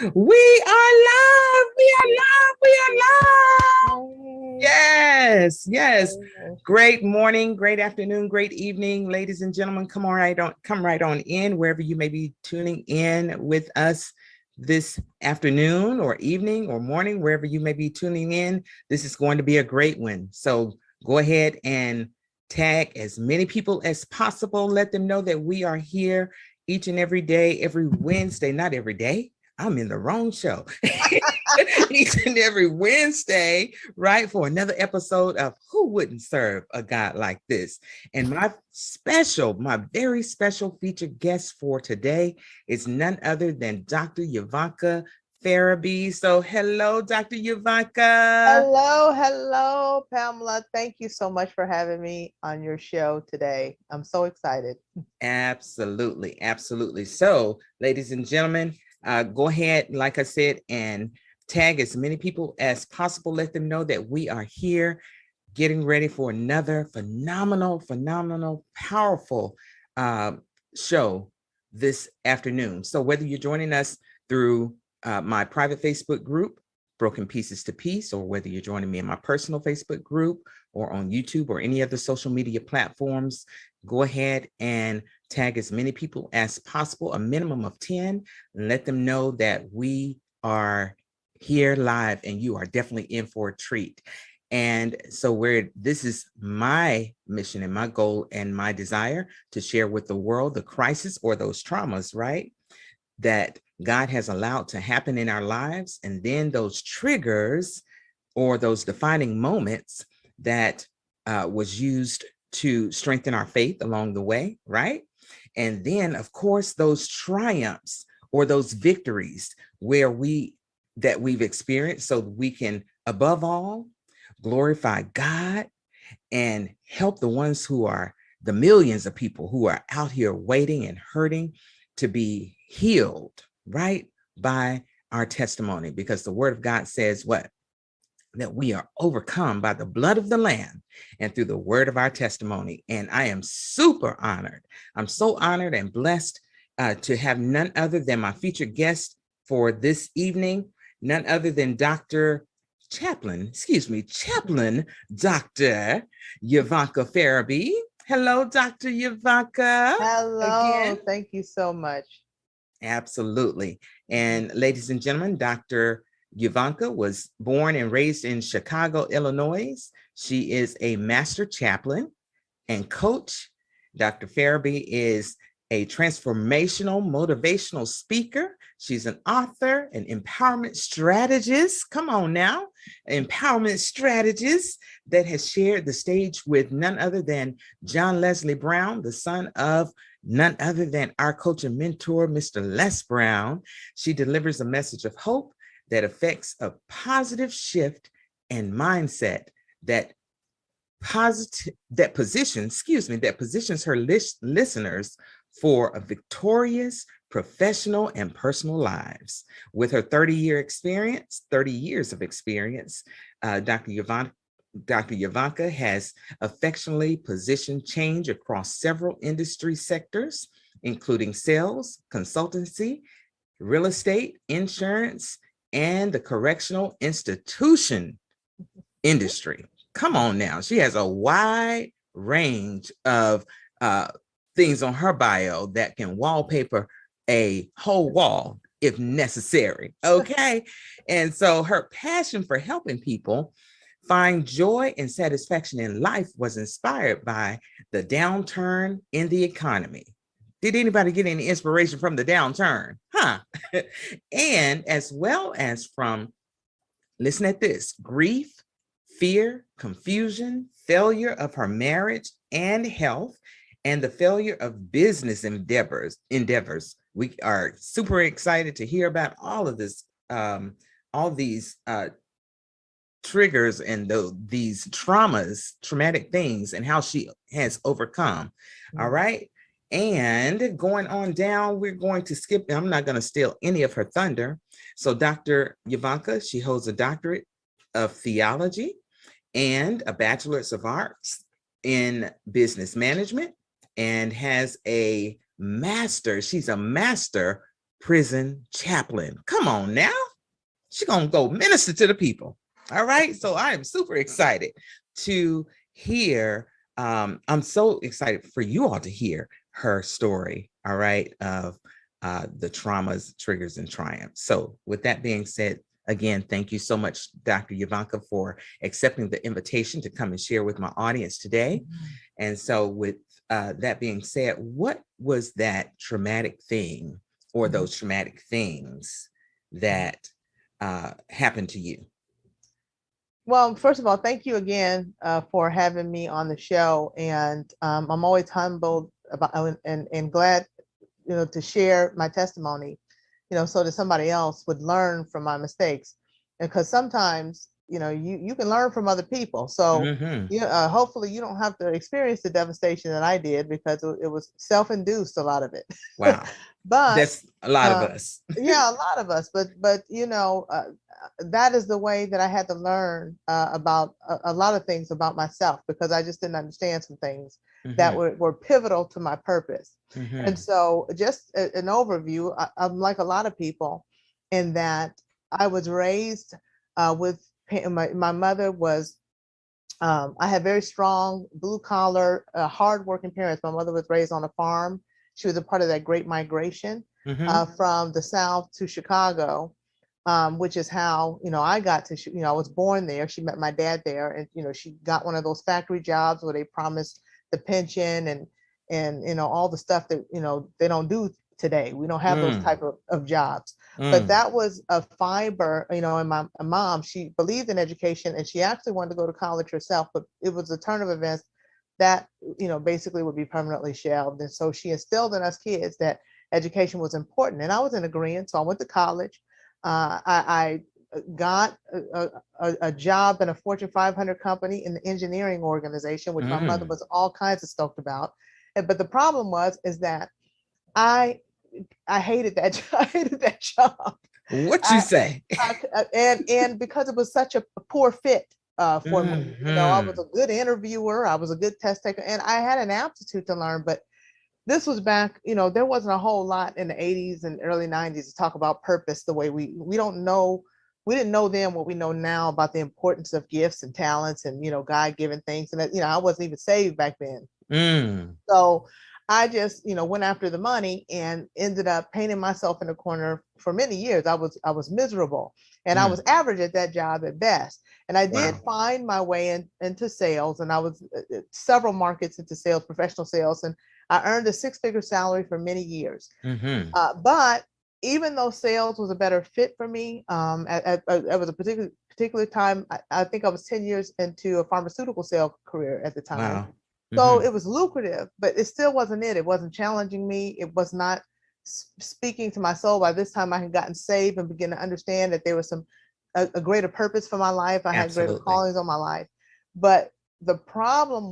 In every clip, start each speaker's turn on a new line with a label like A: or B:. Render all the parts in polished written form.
A: We are live. We are live. We are live.
B: Hey,
A: Yes, yes.
B: hey.
A: Great morning, great afternoon, great evening, ladies and gentlemen. Come right on in wherever you may be tuning in with us this afternoon or evening or morning, wherever you may be tuning in. This is going to be a great one. So go ahead and tag as many people as possible. Let them know that we are here each and every day, every Wednesday, not every day. I'm in the wrong show. Each and every Wednesday, right, for another episode of Who Wouldn't Serve a God Like This? And my very special featured guest for today is none other than Dr. Euvonka Farabee. So, hello, Dr. Euvonka.
B: Hello, Pamela. Thank you so much for having me on your show today. I'm so excited.
A: Absolutely, absolutely. So, ladies and gentlemen, go ahead, like I said, and tag as many people as possible. Let them know that we are here getting ready for another phenomenal, powerful uh, show this afternoon. So, whether you're joining us through my private Facebook group, Broken Pieces to Peace, or whether you're joining me in my personal Facebook group or on YouTube or any other social media platforms, go ahead and tag as many people as possible, a minimum of 10, and let them know that we are here live and you are definitely in for a treat. And so this is my mission and my goal and my desire to share with the world the crisis or those traumas, right? That God has allowed to happen in our lives. And then those triggers or those defining moments that was used to strengthen our faith along the way, right? And then, of course, those triumphs or those victories that we've experienced so we can, above all, glorify God and help the ones who are the millions of people who are out here waiting and hurting to be healed, right? By our testimony, because the word of God says what? That we are overcome by the blood of the Lamb and through the word of our testimony. And I am super honored. I'm so honored and blessed to have none other than my featured guest for this evening, none other than Chaplain Dr. Euvonka Farabee. Hello, Dr. Euvonka.
B: Hello.
A: Again,
B: Thank you so much.
A: absolutely. And ladies and gentlemen, Dr. Euvonka was born and raised in Chicago, Illinois. She is a master chaplain and coach. Dr. Farabee is a transformational, motivational speaker. She's an author, an empowerment strategist. Come on now, empowerment strategist that has shared the stage with none other than John Leslie Brown, the son of none other than our coach and mentor, Mr. Les Brown. She delivers a message of hope that affects a positive shift and mindset that positions her listeners for a victorious professional and personal lives. With her 30 years of experience, Dr. Euvonka has affectionately positioned change across several industry sectors, including sales, consultancy, real estate, insurance, and the correctional institution industry. Come on now. She has a wide range of things on her bio that can wallpaper a whole wall if necessary. Okay. And so her passion for helping people find joy and satisfaction in life was inspired by the downturn in the economy. Did anybody get any inspiration from the downturn? Huh? And as well as from, listen at this, grief, fear, confusion, failure of her marriage and health, and the failure of business endeavors. We are super excited to hear about all of this, all these triggers and these traumatic things, and how she has overcome. All right. And going on down, we're going to skip. I'm not going to steal any of her thunder. So, Dr. Euvonka, she holds a doctorate of theology and a bachelor's of arts in business management, and has a master. She's a master prison chaplain. Come on now. She's going to go minister to the people. All right. So I am super excited to hear. I'm so excited for you all to hear her story. All right. Of the traumas, triggers, and triumphs. So with that being said, again, thank you so much, Dr. Euvonka, for accepting the invitation to come and share with my audience today. And so with that being said, what was that traumatic thing or those traumatic things that happened to you?
B: Well, first of all, thank you again for having me on the show. And I'm always humbled about and glad, to share my testimony, so that somebody else would learn from my mistakes. And because sometimes, you can learn from other people. So hopefully you don't have to experience the devastation that I did, because it was self-induced, a lot of it.
A: Wow.
B: But
A: that's a lot of us.
B: Yeah, a lot of us. But that is the way that I had to learn about a lot of things about myself, because I just didn't understand some things that were pivotal to my purpose. And so just an overview, I'm like a lot of people in that I was raised with my mother was, I had very strong blue collar, hardworking parents. My mother was raised on a farm. She was a part of that great migration from the South to Chicago, which is how, I got to, I was born there. She met my dad there, and, she got one of those factory jobs where they promised the pension and all the stuff that, they don't do today. We don't have those type of jobs. But that was a fiber, and my mom, she believed in education, and she actually wanted to go to college herself, but it was a turn of events that, basically would be permanently shelved. And so she instilled in us kids that education was important. And I was in agreement. So I went to college. I got a job in a Fortune 500 company in the engineering organization, which my mother was all kinds of stoked about. But the problem is that I hated that. I hated that job.
A: What you say?
B: And because it was such a poor fit for me, I was a good interviewer, I was a good test taker, and I had an aptitude to learn. But this was back, there wasn't a whole lot in the 80s and early 90s to talk about purpose the way we didn't know then what we know now about the importance of gifts and talents and, God-given things. And, I wasn't even saved back then. So I just, went after the money and ended up painting myself in a corner for many years. I was miserable, and I was average at that job at best. And I did find my way into sales, and I was several markets into sales, professional sales, and I earned a six-figure salary for many years. But even though sales was a better fit for me, it was a particular time. I think I was 10 years into a pharmaceutical sales career at the time.
A: Wow.
B: So it was lucrative, but it still wasn't it. It wasn't challenging me. It was not speaking to my soul. By this time, I had gotten saved and began to understand that there was a greater purpose for my life. I had greater callings on my life. But the problem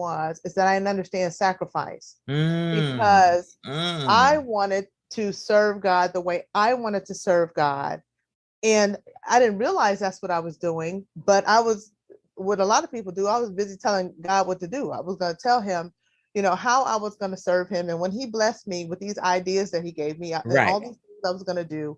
B: is that I didn't understand sacrifice, because I wanted to serve God the way I wanted to serve God. And I didn't realize that's what I was doing, but I was, what a lot of people do, I was busy telling God what to do. I was going to tell him, how I was going to serve him. And when he blessed me with these ideas that he gave me, all these things I was going to do,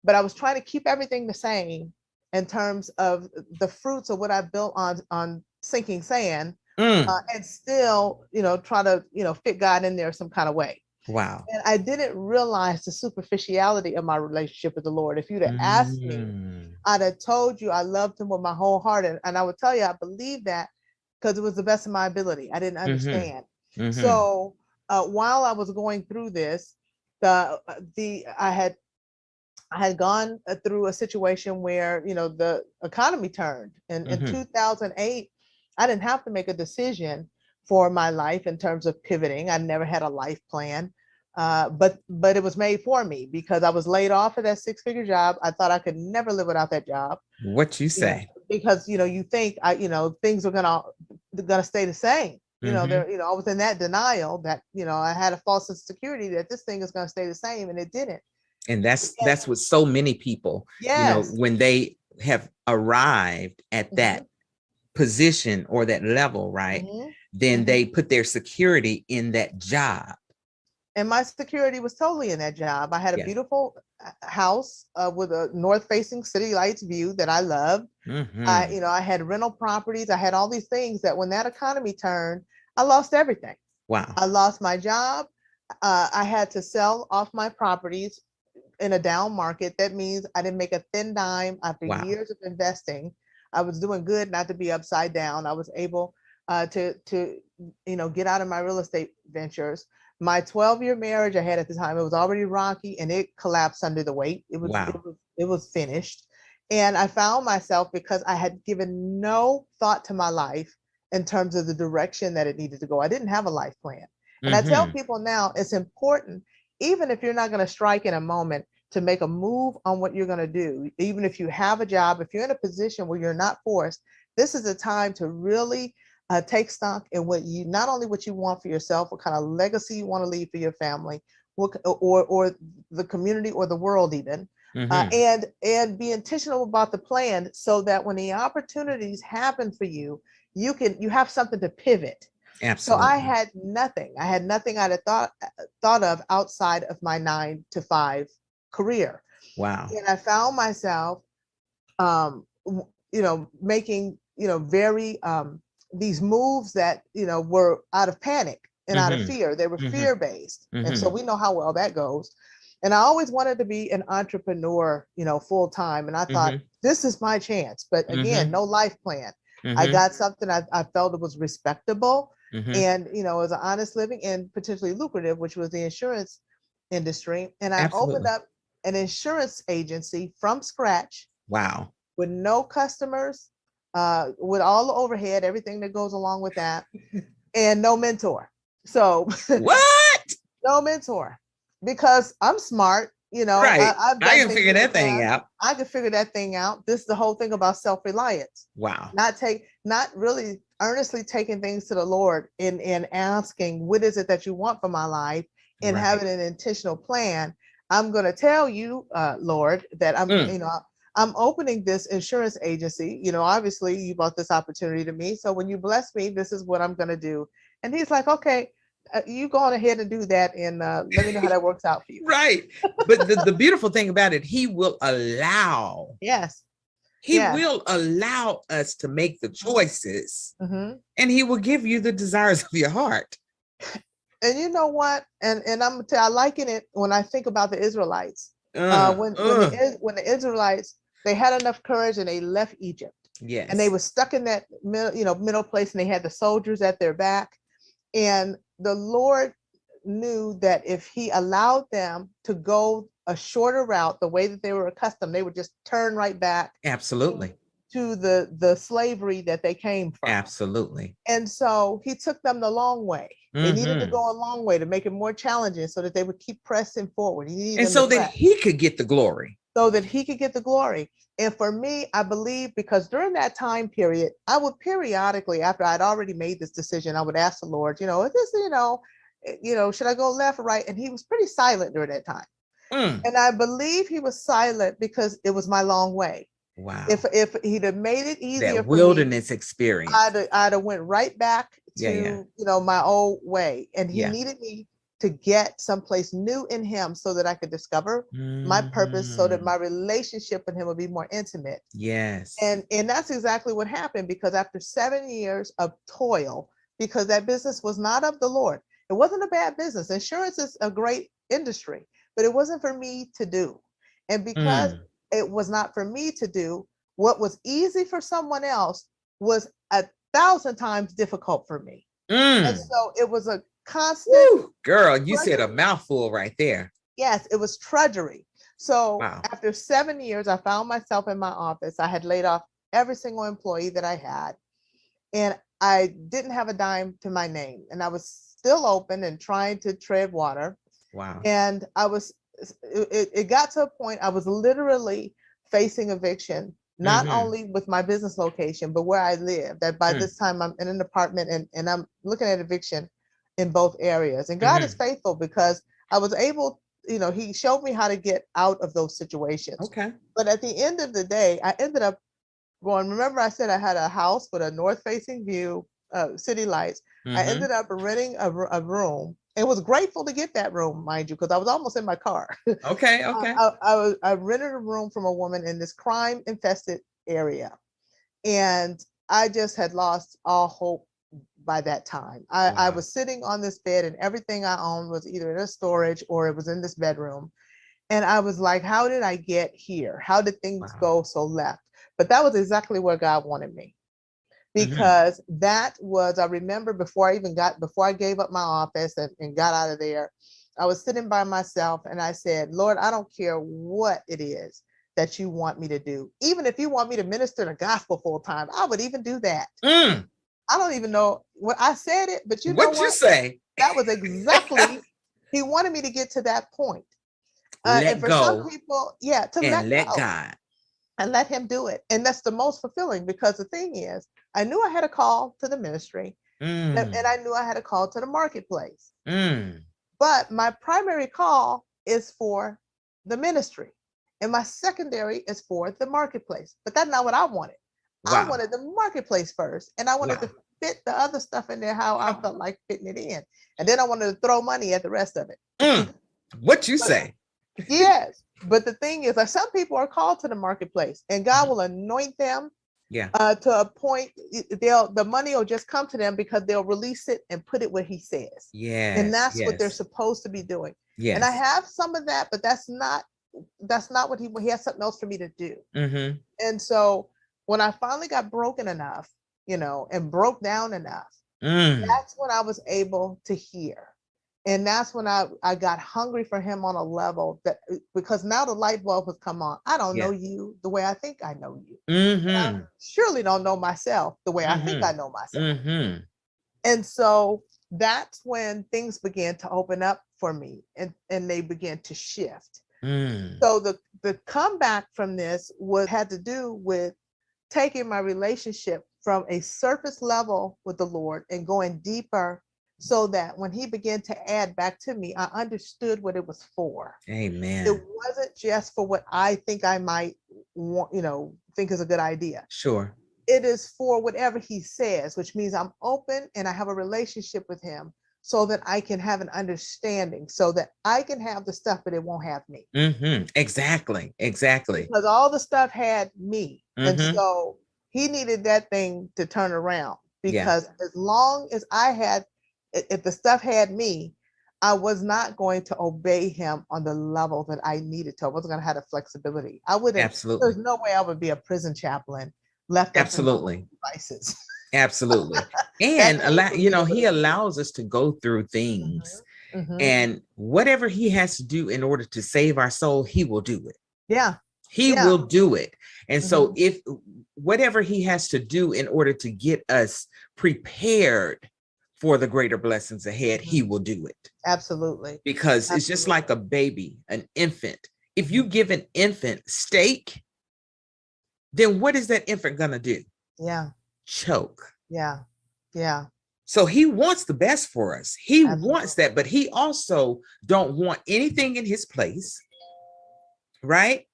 B: but I was trying to keep everything the same in terms of the fruits of what I built on sinking sand, and still, try to, fit God in there some kind of way.
A: Wow.
B: And I didn't realize the superficiality of my relationship with the Lord. If you'd have asked me, I'd have told you I loved him with my whole heart. And I would tell you, I believe that because it was the best of my ability. I didn't understand. So while I was going through this, I had gone through a situation where, the economy turned. And in 2008, I didn't have to make a decision for my life in terms of pivoting. I never had a life plan. But it was made for me because I was laid off of that six-figure job. I thought I could never live without that job.
A: What you say?
B: Because you think things are gonna stay the same. I was in that denial that I had a false sense of security that this thing is gonna stay the same, and it didn't.
A: And that's what so many people, when they have arrived at that position or that level, right? Then they put their security in that job.
B: And my security was totally in that job. I had a
A: Yeah.
B: beautiful house with a north-facing city lights view that I loved.
A: Mm-hmm.
B: I had rental properties. I had all these things that when that economy turned, I lost everything.
A: Wow.
B: I lost my job. I had to sell off my properties in a down market. That means I didn't make a thin dime after
A: Wow.
B: years of investing. I was doing good not to be upside down. I was able to get out of my real estate ventures. My 12-year marriage I had at the time, it was already rocky and it collapsed under the weight.
A: Wow.
B: It was finished. And I found myself, because I had given no thought to my life in terms of the direction that it needed to go. I didn't have a life plan. And I tell
A: Mm-hmm.
B: people now, it's important, even if you're not going to strike in a moment, to make a move on what you're going to do. Even if you have a job, if you're in a position where you're not forced, this is a time to really take stock in what you, not only what you want for yourself, what kind of legacy you want to leave for your family, or the community or the world even,
A: Mm-hmm.
B: and be intentional about the plan, so that when the opportunities happen for you, you have something to pivot. So I
A: Absolutely.
B: had nothing. I had nothing I'd have thought of outside of my 9 to 5 career.
A: Wow.
B: And I found myself, making, very, these moves that, were out of panic and out of
A: Mm-hmm.
B: fear. They were
A: Mm-hmm.
B: fear based. And so
A: Mm-hmm.
B: we know how well that goes. And I always wanted to be an entrepreneur, full time. And I thought,
A: Mm-hmm.
B: this is my chance. But again,
A: Mm-hmm.
B: no life plan. I
A: Mm-hmm.
B: got something I felt it was respectable
A: Mm-hmm.
B: and, as an honest living and potentially lucrative, which was the insurance industry. And I opened
A: Absolutely.
B: up an insurance agency from scratch
A: Wow.
B: with no customers, with all the overhead, everything that goes along with that, and no mentor. So
A: What?
B: no mentor, because I'm smart.
A: Right.
B: I've
A: I
B: done
A: can
B: things
A: figure
B: in the
A: that thing
B: past.
A: out.
B: I can figure that thing out. This is the whole thing about self-reliance.
A: Wow.
B: Not really earnestly taking things to the Lord and asking, what is it that you want for my life, and
A: Right.
B: having an intentional plan. I'm going to tell you, Lord, that
A: Mm.
B: I'm opening this insurance agency. Obviously you brought this opportunity to me. So when you bless me, this is what I'm going to do. And he's like, okay, you go on ahead and do that. And let me know how that works out for you.
A: Right. But the beautiful thing about it, he will allow.
B: Yes.
A: He will allow us to make the choices, and he will give you the desires of your heart.
B: And you know what? And I'm gonna tell you, I liken it when I think about the Israelites. When the Israelites, they had enough courage and they left Egypt.
A: Yes.
B: And they were stuck in that middle place, and they had the soldiers at their back. And the Lord knew that if he allowed them to go a shorter route, the way that they were accustomed, they would just turn right back.
A: Absolutely.
B: To the slavery that they came from.
A: Absolutely.
B: And so he took them the long way. They needed to go a long way to make it more challenging, so that they would keep pressing forward.
A: And so that he could get the glory.
B: So that he could get the glory. And for me, I believe, because during that time period, I would periodically, after I'd already made this decision, I would ask the Lord, is this, should I go left or right? And he was pretty silent during that time. And I believe he was silent because it was my long way.
A: Wow.
B: If he'd have made it easier,
A: that wilderness experience,
B: I'd have went right back to my old way. And he needed me to get someplace new in him, so that I could discover my purpose, so that my relationship with him would be more intimate.
A: Yes.
B: And that's exactly what happened, because after 7 years of toil, because that business was not of the Lord, it wasn't a bad business. Insurance is a great industry, but it wasn't for me to do. And because it was not for me to do, what was easy for someone else was 1,000 times difficult for me. And so it was a constant.
A: Woo, girl, you said a mouthful right there.
B: Yes, it was drudgery. So after 7 years, I found myself in my office. I had laid off every single employee that I had, and I didn't have a dime to my name, and I was still open and trying to tread water.
A: Wow.
B: And it got to a point I was literally facing eviction, not only with my business location, but where I live. That by this time I'm in an apartment, and I'm looking at eviction in both areas. And God is faithful, because I was able, he showed me how to get out of those situations.
A: Okay.
B: But at the end of the day, I ended up going, remember I said I had a house with a north facing view, city lights. I ended up renting a room and was grateful to get that room, mind you, because I was almost in my car.
A: Okay. Okay.
B: I rented a room from a woman in this crime infested area, and I just had lost all hope by that time. I
A: Wow.
B: was sitting on this bed, and everything I owned was either in a storage or it was in this bedroom. And I was like, how did I get here? How did things
A: Wow.
B: go so left? But that was exactly where God wanted me,
A: Mhm.
B: because that was, I remember before I gave up my office and got out of there, I was sitting by myself and I said, Lord, I don't care what it is that you want me to do. Even if you want me to minister the gospel full time, I would even do that.
A: Mm.
B: I don't even know what I said it, but you know
A: What you
B: what?
A: say?
B: That was exactly, he wanted me to get to that point. And
A: Let
B: for some
A: go
B: people, yeah, to
A: and
B: let
A: let
B: go
A: God.
B: and let him do it. And that's the most fulfilling, because the thing is, I knew I had a call to the ministry, and
A: Mm.
B: I knew I had a call to the marketplace.
A: Mm.
B: But my primary call is for the ministry, and my secondary is for the marketplace. But that's not what I wanted. I
A: Wow.
B: wanted the marketplace first, and I wanted
A: Wow.
B: to fit the other stuff in there how I felt like fitting it in. And then I wanted to throw money at the rest of it.
A: Mm. What you
B: But
A: say?
B: yes, but the thing is, like, some people are called to the marketplace, and God will anoint them
A: Yeah.
B: to a point. The money will just come to them because they'll release it and put it where He says, and
A: Yes.
B: that's what they're
A: Yes.
B: supposed to be doing. And I
A: Yes.
B: have some of that, but that's not what He has something else for me to do.
A: Mm-hmm.
B: And so when I finally got broken enough, and broke down enough,
A: Mm.
B: that's when I was able to hear. And that's when I got hungry for him on a level that, because now the light bulb has come on. I don't know
A: Yeah.
B: you the way I think I know you. I
A: Mm-hmm.
B: surely don't know myself the way I think I
A: Mm-hmm.
B: know myself.
A: Mm-hmm.
B: And so that's when things began to open up for me, and they began to shift.
A: Mm.
B: So the comeback from this had to do with taking my relationship from a surface level with the Lord and going deeper, so that when He began to add back to me, I understood what it was for. It
A: Amen.
B: wasn't just for what I think I might want, think is a good idea.
A: Sure.
B: It is for whatever He says, which means I'm open and I have a relationship with Him, so that I can have an understanding, so that I can have the stuff, but it won't have me.
A: Mm-hmm. Exactly. Exactly.
B: Because all the stuff had me. And
A: Mm-hmm.
B: so He needed that thing to turn around,
A: Yeah.
B: because as long as if the stuff had me, I was not going to obey Him on the level that I needed to. I wasn't going to have the flexibility.
A: Absolutely.
B: There's no way I would be a prison chaplain left up to my own
A: Absolutely.
B: devices.
A: Absolutely.
B: That
A: And
B: ain't for me to
A: he
B: believe.
A: allows us to go through things,
B: Mhm.
A: and whatever he has to do in order to save our soul, he will do it.
B: Yeah.
A: He
B: Yeah.
A: will do it. And so
B: Mhm.
A: if whatever he has to do in order to get us prepared for the greater blessings ahead, he will do it.
B: Absolutely.
A: Because it's just like a baby, an infant. If you give an infant steak, then what is that infant going to do?
B: Yeah.
A: Choke.
B: Yeah. Yeah.
A: So he wants the best for us. He
B: Absolutely.
A: wants that, but he also don't want anything in his place, right?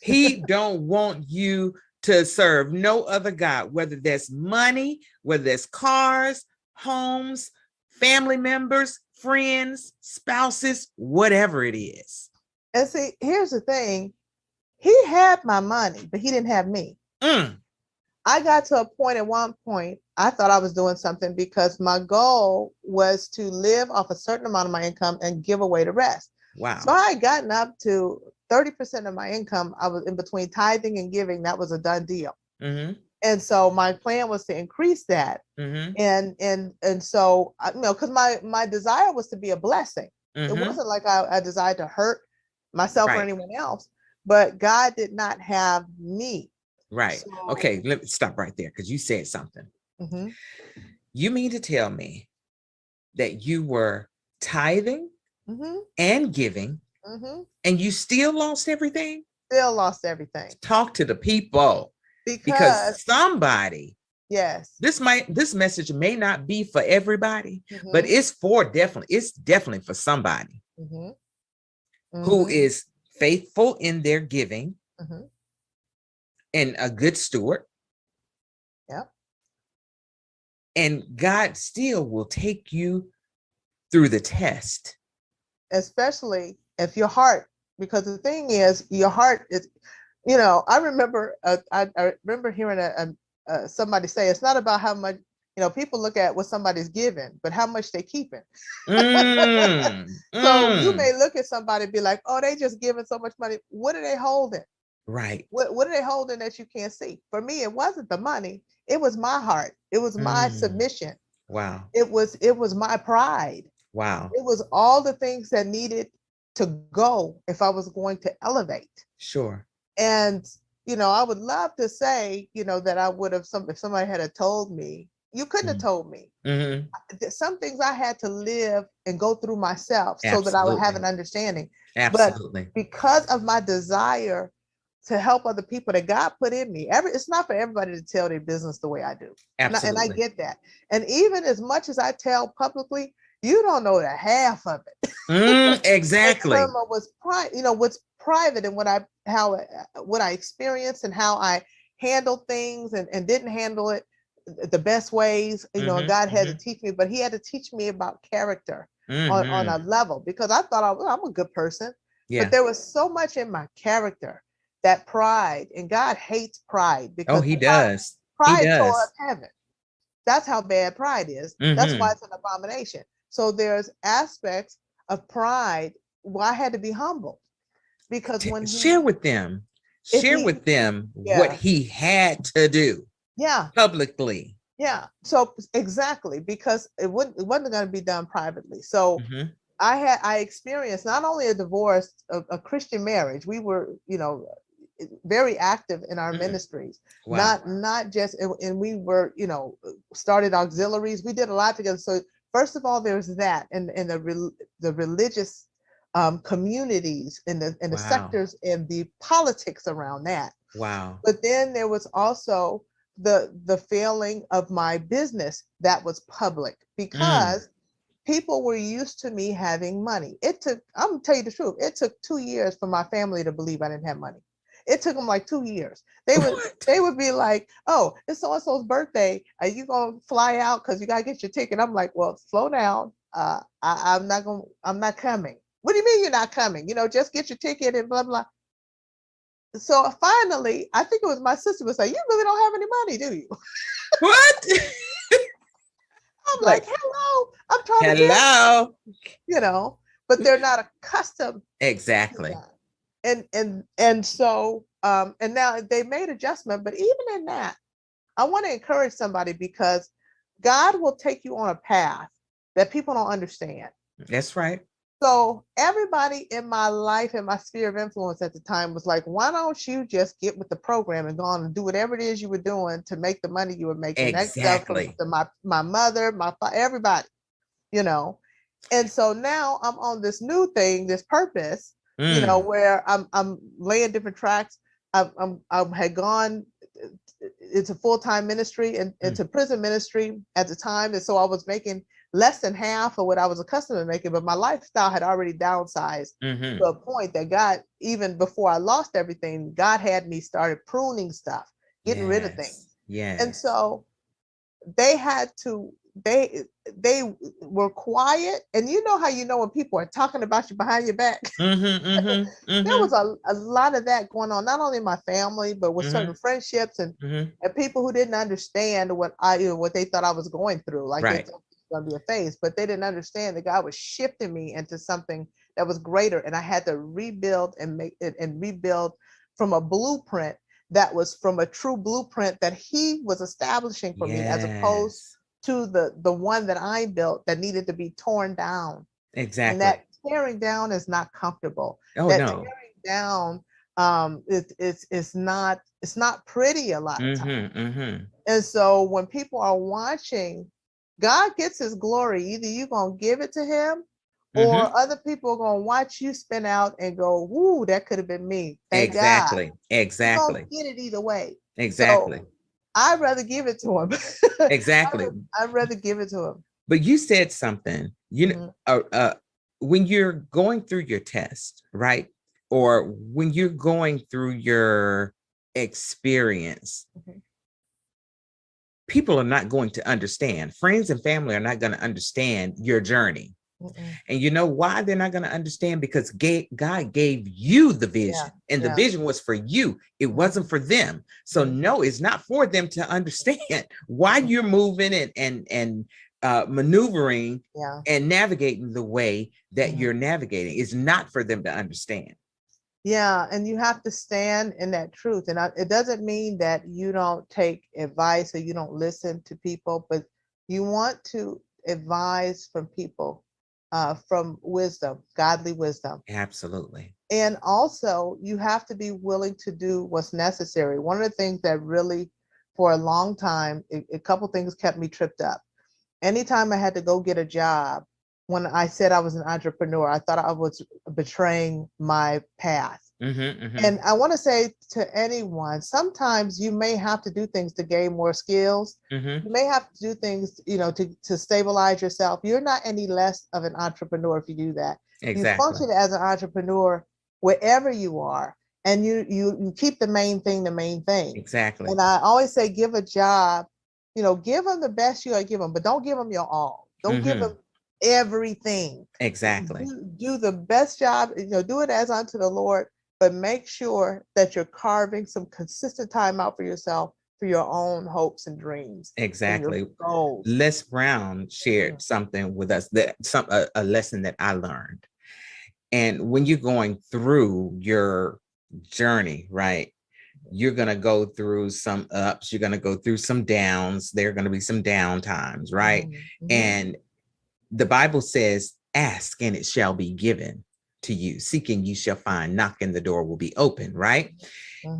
A: He don't want you to serve no other God, whether that's money, whether that's cars, homes, family members, friends, spouses, whatever it is.
B: And see, here's the thing. He had my money, but He didn't have me.
A: Mm.
B: I got to a point, at one point, I thought I was doing something, because my goal was to live off a certain amount of my income and give away the rest.
A: Wow.
B: So I had gotten up to 30% of my income. I was in between tithing and giving. That was a done deal.
A: Mm-hmm.
B: And so my plan was to increase that.
A: Mm-hmm.
B: And so, because my desire was to be a blessing. It
A: Mm-hmm.
B: wasn't like I desired to hurt myself or
A: Right.
B: anyone else, but God did not have me.
A: Right.
B: So,
A: Okay, let me stop right there, because you said something.
B: mm-hmm.
A: You mean to tell me that you were tithing
B: Mm-hmm.
A: and giving,
B: Mm-hmm.
A: and you still lost everything?
B: Still lost everything.
A: Talk to the people,
B: Because
A: because somebody,
B: yes.
A: this message may not be for everybody,
B: Mm-hmm.
A: but it's definitely for somebody
B: Mm-hmm.
A: who
B: Mm-hmm.
A: is faithful in their giving
B: Mm-hmm.
A: and a good steward.
B: Yep.
A: And God still will take you through the test.
B: Especially if your heart, because the thing is, your heart is, I remember hearing somebody say, it's not about how much, people look at what somebody's given, but how much they keeping. So you may look at somebody and be like, oh, they just giving so much money. What are they holding?
A: Right.
B: What are they holding that you can't see? For me, it wasn't the money. It was my heart. It was my submission.
A: Wow.
B: It was my pride.
A: Wow.
B: It was all the things that needed to go if I was going to elevate.
A: Sure.
B: And, I would love to say, that I would have, if somebody had told me, you couldn't have told me. Some things I had to live and go through myself so that I would have an understanding.
A: Absolutely.
B: But because of my desire to help other people that God put in me, it's not for everybody to tell their business the way I do.
A: Absolutely.
B: And I get that. And even as much as I tell publicly, you don't know the half of it.
A: Exactly.
B: In terms of what's private and what I experienced and how I handled things and didn't handle it the best ways. God had to teach me, but he had to teach me about character on a level, because I thought I'm a good person. Yeah. But there was so much in my character, that pride, and God hates pride, because
A: he does.
B: Pride tore up heaven. That's how bad pride is. That's why it's an abomination. So there's aspects of pride where I had to be humble, because when
A: share with them what he had to do.
B: Yeah.
A: Publicly.
B: Yeah. So exactly, because it wasn't going to be done privately. So I experienced not only a divorce, a Christian marriage. We were, very active in our ministries. Wow. Not just, and we were, started auxiliaries. We did a lot together. So first of all, there's that, and the religious communities and the sectors and the politics around that.
A: Wow.
B: But then there was also the failing of my business that was public, because people were used to me having money. I'm gonna tell you the truth. It took 2 years for my family to believe I didn't have money. It took them like 2 years. They would be like, oh, it's so-and-so's birthday. Are you gonna fly out? Because you gotta get your ticket. I'm like, well, slow down. I'm not coming. What do you mean you're not coming? Just get your ticket and blah, blah. So finally, I think it was my sister was like, you really don't have any money, do you?
A: What?
B: I'm like, hello, I'm trying to get, but they're not accustomed.
A: Exactly.
B: And so, and now they made adjustment, but even in that, I want to encourage somebody, because God will take you on a path that people don't understand.
A: That's right.
B: So everybody in my life, in my sphere of influence at the time, was like, why don't you just get with the program and go on and do whatever it is you were doing to make the money you were making?
A: Exactly.
B: My mother, my father, everybody, And so now I'm on this new thing, this purpose, where I'm laying different tracks. I had gone into full-time ministry and into prison ministry at the time. And so I was making less than half of what I was accustomed to making, but my lifestyle had already downsized to a point that God, even before I lost everything, God had me started pruning stuff, getting rid of things.
A: Yes.
B: And so they were quiet. And you know how when people are talking about you behind your back? There was a lot of that going on, not only in my family, but with certain friendships and people who didn't understand what they thought I was going through. Like they thought it was going to be a phase, but they didn't understand that God was shifting me into something that was greater. And I had to rebuild and rebuild from a blueprint that was from a true blueprint that he was establishing for me, as opposed to the one that I built that needed to be torn down.
A: Exactly.
B: And that tearing down is not comfortable.
A: Tearing
B: down, it's not pretty a lot of times. And so when people are watching, God gets his glory. Either you're going to give it to him, or other people are going to watch you spin out and go, woo, that could have been me. Thank God.
A: Exactly.
B: You don't get it either way.
A: Exactly.
B: So I'd rather give it to him.
A: Exactly.
B: I'd rather give it to him.
A: But you said something, when you're going through your test, right? Or when you're going through your experience, people are not going to understand. Friends and family are not going to understand your journey. And you know why they're not going to understand? Because God gave you the vision, and the vision was for you. It wasn't for them. So no, it's not for them to understand why you're moving and maneuvering and navigating the way that you're navigating. It's not for them to understand.
B: Yeah, and you have to stand in that truth. And it doesn't mean that you don't take advice or you don't listen to people, but you want to advise from people, from wisdom, godly wisdom.
A: Absolutely.
B: And also, you have to be willing to do what's necessary. One of the things that really, for a long time, a couple things kept me tripped up. Anytime I had to go get a job, when I said I was an entrepreneur, I thought I was betraying my path. And I want to say to anyone, sometimes you may have to do things to gain more skills. You may have to do things, to stabilize yourself. You're not any less of an entrepreneur if you do that.
A: Exactly.
B: You function as an entrepreneur wherever you are, and you keep the main thing the main thing.
A: Exactly.
B: And I always say, give a job, give them the best you gotta give them, but don't give them your all. Don't give them everything.
A: Exactly.
B: Do the best job, do it as unto the Lord, but make sure that you're carving some consistent time out for yourself, for your own hopes and dreams.
A: Exactly.
B: And your goals.
A: Les Brown shared something with us, that a lesson that I learned. And when you're going through your journey, right, you're going to go through some ups, you're going to go through some downs, there are going to be some down times, right? And the Bible says, ask and it shall be given to you, seeking you shall find, knocking the door will be open, right?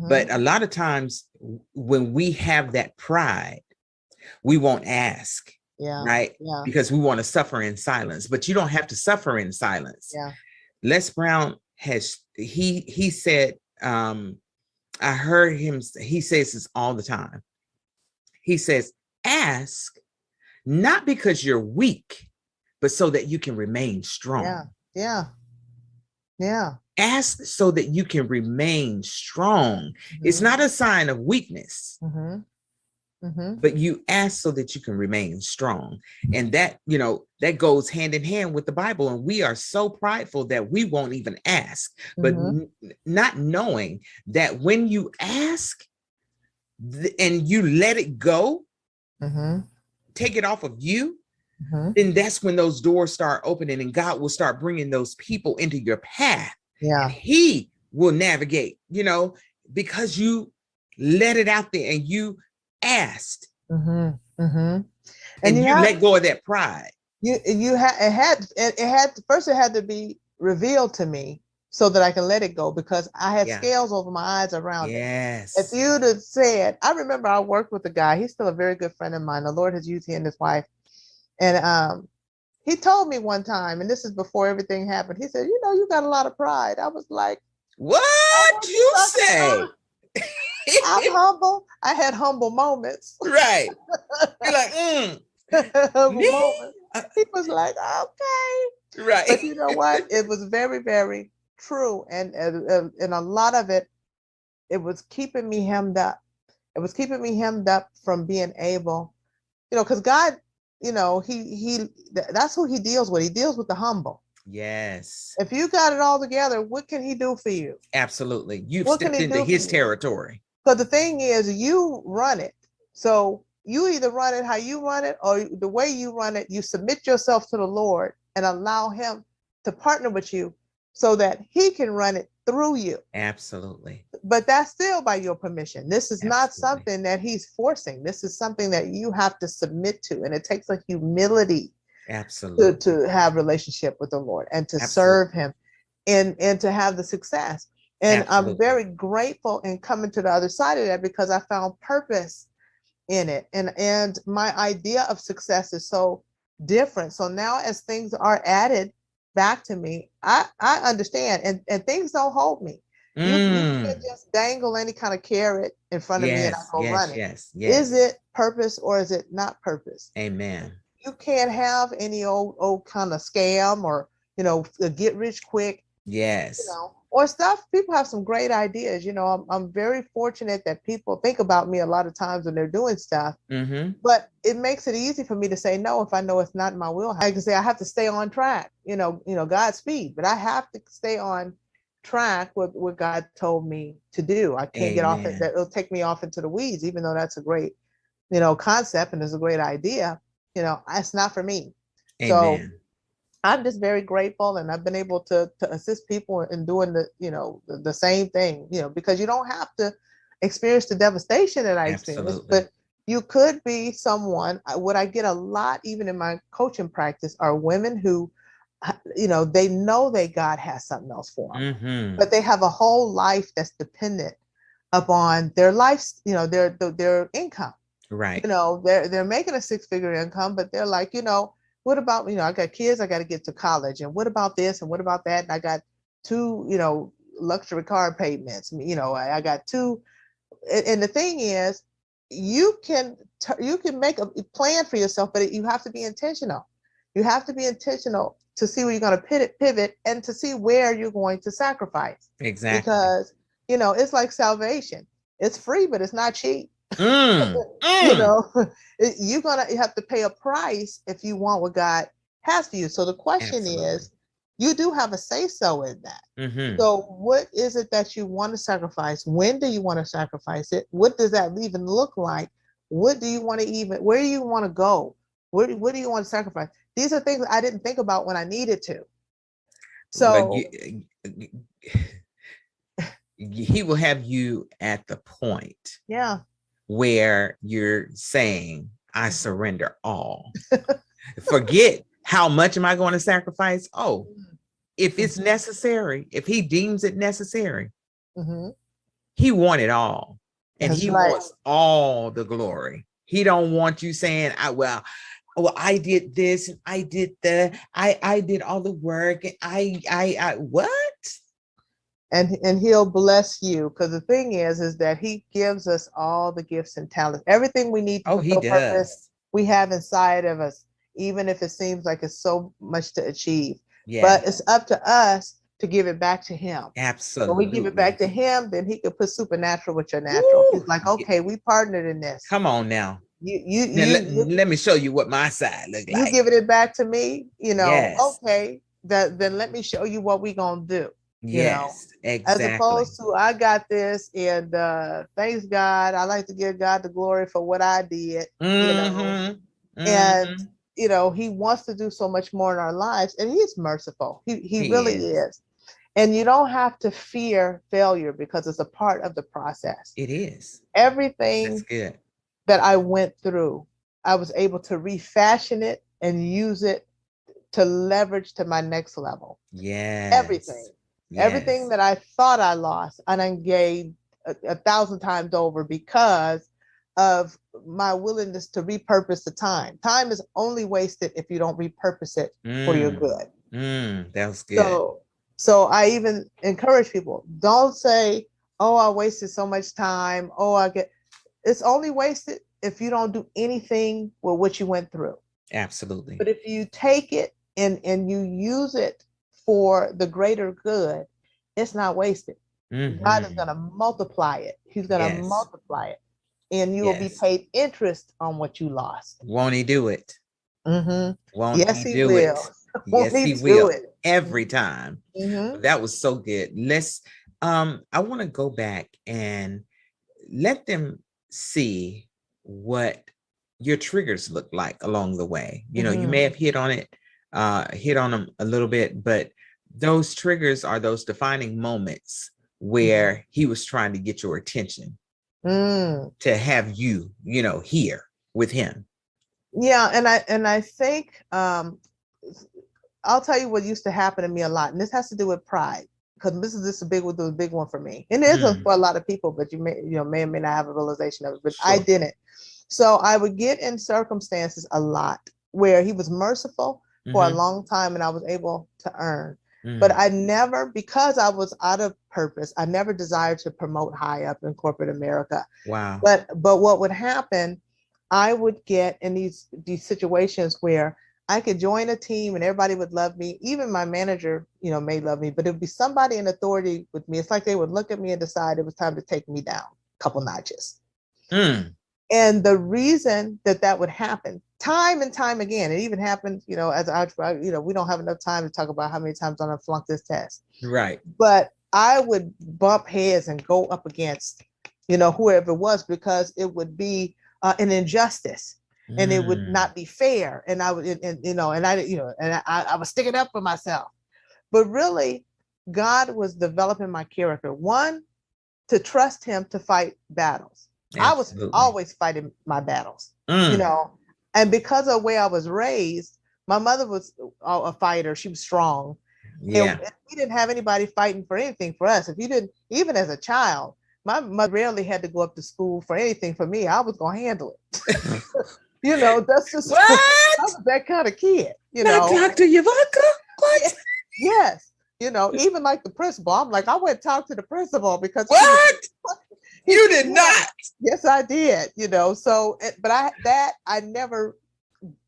A: But a lot of times when we have that pride, we won't ask, right? Because we want to suffer in silence, but you don't have to suffer in silence. Les Brown he said, I heard him, he says this all the time. He says, ask not because you're weak, but so that you can remain strong. Ask so that you can remain strong. It's not a sign of weakness, but you ask so that you can remain strong. And that, that goes hand in hand with the Bible. And we are so prideful that we won't even ask, but not knowing that when you ask and you let it go, take it off of you, then that's when those doors start opening and God will start bringing those people into your path. And he will navigate, because you let it out there and you asked. And you let go of that pride.
B: It had to be revealed to me so that I can let it go, because I had scales over my eyes around it. If you'd have said, I remember I worked with a guy, he's still a very good friend of mine. The Lord has used him and his wife. And he told me one time, and this is before everything happened, he said, you got a lot of pride. I was like,
A: what you say?
B: I'm humble. I had humble moments.
A: Right. You're like,
B: moments. He was like, okay.
A: Right.
B: But you know what? It was very, very true. And a lot of it was keeping me hemmed up. It was keeping me hemmed up from being able, because God, that's who he deals with. He deals with the humble.
A: Yes.
B: If you got it all together, what can he do for you?
A: Absolutely. You've stepped into his territory.
B: Because the thing is, you run it. So you either run it how you run it, or the way you run it, you submit yourself to the Lord and allow him to partner with you so that he can run it through you.
A: Absolutely.
B: But that's still by your permission. This is not something that he's forcing. This is something that you have to submit to. And it takes a humility to have relationship with the Lord and to serve him and to have the success. And I'm very grateful in coming to the other side of that, because I found purpose in it. And my idea of success is so different. So now as things are added back to me, I understand, and things don't hold me. You can't just dangle any kind of carrot in front of me and I go run it. Is it purpose or is it not purpose?
A: Amen.
B: You can't have any old kind of scam or, a get rich quick.
A: Yes.
B: or stuff. People have some great ideas. I'm very fortunate that people think about me a lot of times when they're doing stuff, but it makes it easy for me to say no if I know it's not in my will. I can say I have to stay on track, Godspeed, but I have to stay on track with what God told me to do. I can't get off it. That it'll take me off into the weeds, even though that's a great, concept and it's a great idea. It's not for me.
A: Amen.
B: So I'm just very grateful, and I've been able to assist people in doing the same thing, because you don't have to experience the devastation that I experienced, but you could be someone. What I get a lot, even in my coaching practice, are women who, they know that God has something else for them, but they have a whole life that's dependent upon their life, their income.
A: Right.
B: They're making a 6-figure income, but they're like, what about, I got kids, I got to get to college, and what about this, and what about that? And I got 2, luxury car payments, I got 2. And the thing is, you can make a plan for yourself, but you have to be intentional. You have to be intentional to see where you're going to pivot and to see where you're going to sacrifice.
A: Exactly.
B: Because, it's like salvation. It's free, but it's not cheap. You have to pay a price if you want what God has for you. So the question is, you do have a say-so in that. So what is it that you want to sacrifice? When do you want to sacrifice it? What does that even look like? What do you want to where do you want to go? What do you want to sacrifice? These are things I didn't think about when I needed to. So
A: he will have you at the point where you're saying, I surrender all. Forget how much am I going to sacrifice? Oh, if it's necessary, if he deems it necessary, he wants it all. And he wants all the glory. He don't want you saying, I did this and I did that. I did all the work and I what?
B: And he'll bless you, because the thing is that he gives us all the gifts and talents, everything we need to fulfill purpose we have inside of us, even if it seems like it's so much to achieve. But it's up to us to give it back to him.
A: Absolutely.
B: When we give it back to him, then he can put supernatural with your natural. He's like, okay, we partnered in this.
A: Come on now. Let me show you what my side looks like.
B: You giving it back to me, okay, then let me show you what we gonna do. Exactly. As opposed to, I got this, and thanks God, I like to give God the glory for what I did. And he wants to do so much more in our lives, and he's merciful. He really is. And you don't have to fear failure, because it's a part of the process.
A: It is.
B: Everything
A: That's good
B: that I went through, I was able to refashion it and use it to leverage to my next level. Everything that I thought I lost, and I gained 1,000 times over, because of my willingness to repurpose the time. Time is only wasted if you don't repurpose it for your good.
A: That's good.
B: So I even encourage people, don't say, oh, I wasted so much time. It's only wasted if you don't do anything with what you went through.
A: Absolutely.
B: But if you take it and you use it for the greater good, it's not wasted. God is going to multiply it. He's going to multiply it, and you will be paid interest on what you lost.
A: Won't he do it? Won't he do
B: will.
A: It? Yes, he will. Every time. That was so good. I want to go back and let them see what your triggers look like along the way. You may have hit on them a little bit, but those triggers are those defining moments where he was trying to get your attention, to have you, here with him.
B: Yeah. And I think, I'll tell you what used to happen to me a lot. And this has to do with pride, because this is a big one for me. And it is for a lot of people, but you may or may not have a realization of it, but I didn't. So I would get in circumstances a lot where he was merciful for a long time, and I was able to earn. But I never, because I was out of purpose, I never desired to promote high up in corporate America.
A: Wow.
B: But what would happen, I would get in these situations where I could join a team and everybody would love me. Even my manager, may love me, but it would be somebody in authority with me. It's like they would look at me and decide it was time to take me down a couple notches. And the reason that would happen time and time again, it even happened, as an entrepreneur, we don't have enough time to talk about how many times I flunked this test.
A: Right.
B: But I would bump heads and go up against, whoever it was, because it would be an injustice and it would not be fair. And I would, and I was sticking up for myself. But really, God was developing my character. One, to trust him to fight battles. Absolutely. I was always fighting my battles, and because of the way I was raised, my mother was a fighter. She was strong. Yeah. And we didn't have anybody fighting for anything for us. If you didn't, even as a child, my mother rarely had to go up to school for anything for me. I was going to handle it. That's just
A: what?
B: I was that kind of kid,
A: Not Dr. Euvonka? What?
B: Yes. Even like the principal, I'm like, I went to talk to the principal because
A: what? You did not.
B: Yes, I did. So, but I never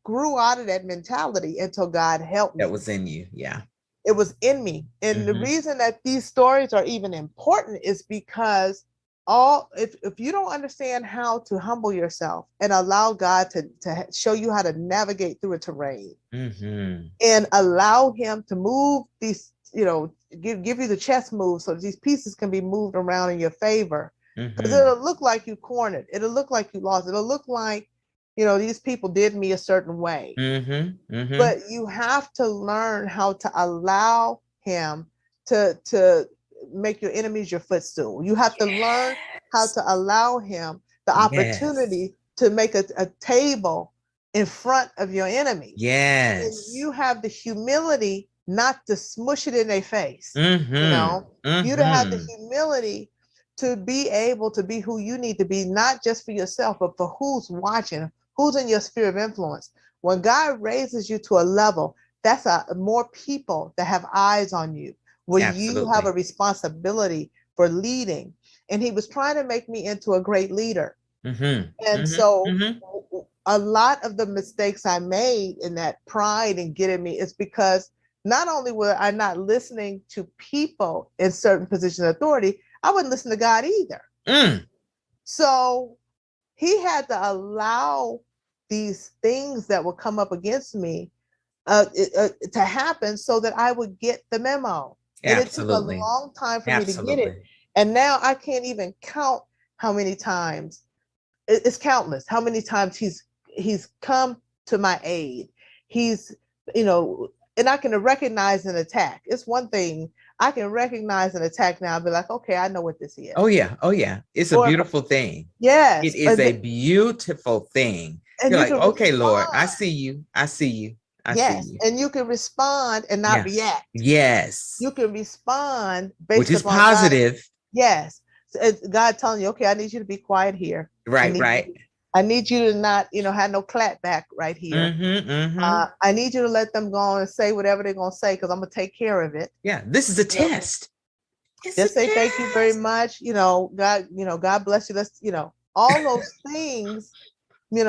B: grew out of that mentality until God helped me.
A: That was in you. Yeah.
B: It was in me. And the reason that these stories are even important is because if you don't understand how to humble yourself and allow God to show you how to navigate through a terrain and allow him to move these, give you the chess moves so these pieces can be moved around in your favor. Because it'll look like you cornered. It'll look like you lost. It'll look like, these people did me a certain way. But you have to learn how to allow him to make your enemies your footstool. You have to learn how to allow him the opportunity to make a table in front of your enemy.
A: Yes.
B: And you have the humility not to smush it in their face. You to have the humility to be able to be who you need to be, not just for yourself, but for who's watching, who's in your sphere of influence. When God raises you to a level, that's more people that have eyes on you, where you have a responsibility for leading. And he was trying to make me into a great leader. So a lot of the mistakes I made in that pride and getting me is because not only were I not listening to people in certain positions of authority, I wouldn't listen to God either. So he had to allow these things that would come up against me to happen so that I would get the memo. And it took a long time for me to get it. And now I can't even count how many times, it's countless, how many times he's come to my aid. He's, and I can recognize an attack. It's one thing. I can recognize an attack now and be like, okay, I know what this is.
A: Oh, yeah. Oh, yeah. It's a beautiful thing.
B: Yes.
A: It is a beautiful thing. You're like, okay, respond. Lord, I see you. I see you. I see you.
B: And you can respond and not react.
A: Yes.
B: You can respond based
A: which is positive.
B: God. Yes. So it's God telling you, okay, I need you to be quiet here.
A: Right.
B: I need you to not, have no clap back right here. I need you to let them go on and say whatever they're going to say, because I'm going to take care of it.
A: Yeah, this is a test.
B: Just say thank you very much. God, God bless you. Let's, all those things, in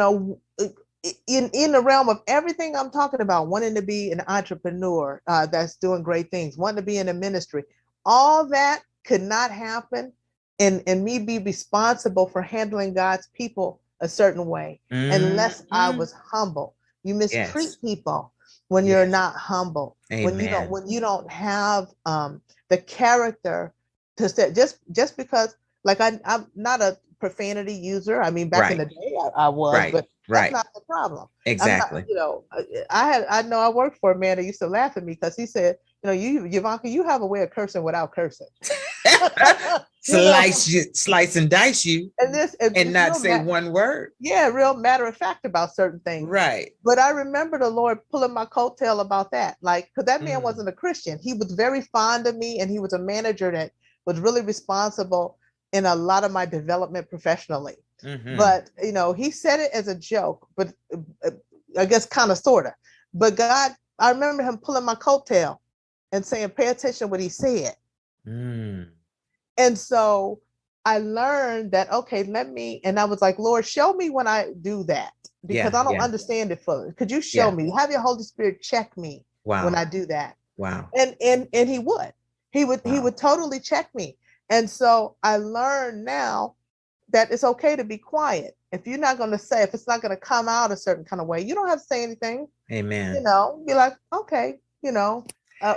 B: the realm of everything I'm talking about, wanting to be an entrepreneur that's doing great things, wanting to be in a ministry, all that could not happen and me be responsible for handling God's people a certain way unless I was humble. You mistreat people when you're not humble.
A: Amen.
B: When you don't have the character to say, just because, like, I'm not a profanity user. I mean, back in the day I was, but that's not the problem.
A: Exactly.
B: I know I worked for a man that used to laugh at me because he said, Euvonka, you have a way of cursing without cursing.
A: Slice and dice you and not say one word.
B: Yeah, real matter of fact about certain things.
A: Right.
B: But I remember the Lord pulling my coattail about that. Like, because that man wasn't a Christian. He was very fond of me, and he was a manager that was really responsible in a lot of my development professionally. But, he said it as a joke, but I guess kind of, sort of. But God, I remember him pulling my coattail and saying, pay attention to what he said. And so I learned that, okay, and I was like, Lord, show me when I do that, because I don't understand it fully. Could you show me? Have your Holy Spirit check me when I do that.
A: Wow.
B: And he would totally check me. And so I learned now that it's okay to be quiet. If you're not going to say, if it's not going to come out a certain kind of way, you don't have to say anything.
A: Amen.
B: You know, be like, okay, you know,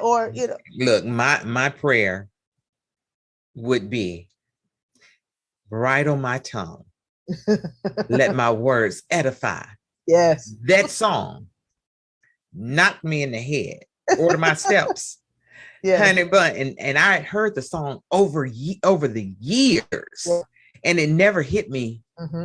B: or, you know.
A: Look, my prayer would be, bridle my tongue. Let my words edify.
B: Yes.
A: That song knocked me in the head. Order my steps. Yes. Honey bun. And I heard the song over the years, and it never hit me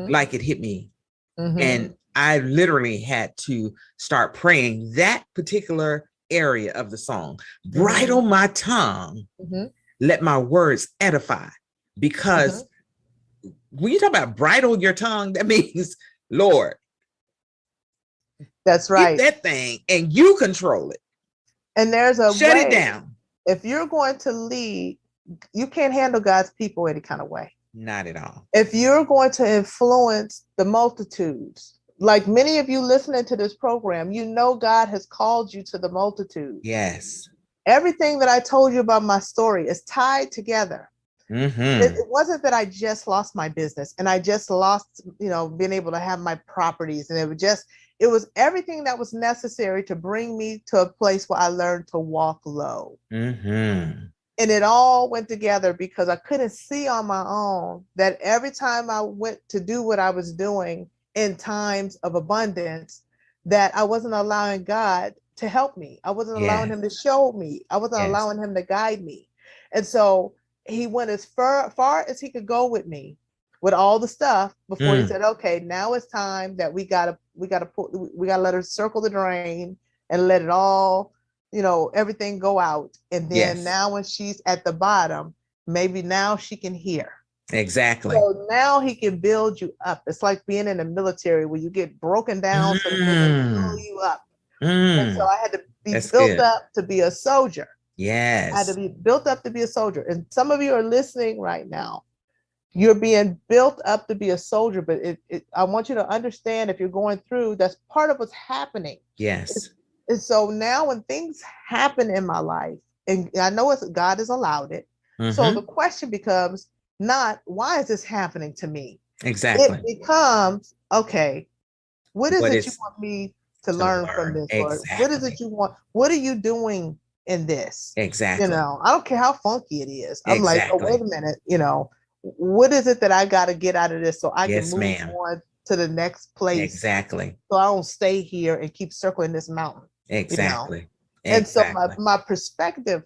A: like it hit me. And I literally had to start praying that particular area of the song. Bridle my tongue. Let my words edify. Because when you talk about bridle your tongue, that means, Lord,
B: that's right.
A: Get that thing and you control it.
B: And there's a
A: shut it down.
B: If you're going to lead, you can't handle God's people any kind of way.
A: Not at all.
B: If you're going to influence the multitudes, like many of you listening to this program, you know God has called you to the multitude.
A: Yes.
B: Everything that I told you about my story is tied together. It wasn't that I just lost my business and I just lost, being able to have my properties. And it was everything that was necessary to bring me to a place where I learned to walk low. And it all went together because I couldn't see on my own that every time I went to do what I was doing in times of abundance, that I wasn't allowing God to help me. I wasn't allowing him to show me. I wasn't allowing him to guide me. And so he went as far as he could go with me with all the stuff before he said, okay, now it's time that we gotta let her circle the drain and let it all, everything go out. And then now when she's at the bottom, maybe now she can hear.
A: Exactly.
B: So now he can build you up. It's like being in the military where you get broken down so he can build you up. And so I had to be built up to be a soldier.
A: Yes.
B: I had to be built up to be a soldier. And some of you are listening right now. You're being built up to be a soldier, but I want you to understand, if you're going through, that's part of what's happening.
A: Yes.
B: And so now when things happen in my life, and I know God has allowed it. So the question becomes not, why is this happening to me?
A: Exactly.
B: It becomes, okay, what is it you want me to learn from this?
A: Exactly.
B: What is it you want? What are you doing in this?
A: Exactly.
B: I don't care how funky it is. I'm like, oh, wait a minute, what is it that I got to get out of this so I can move on to the next place?
A: Exactly.
B: So I don't stay here and keep circling this mountain.
A: Exactly.
B: And so my perspective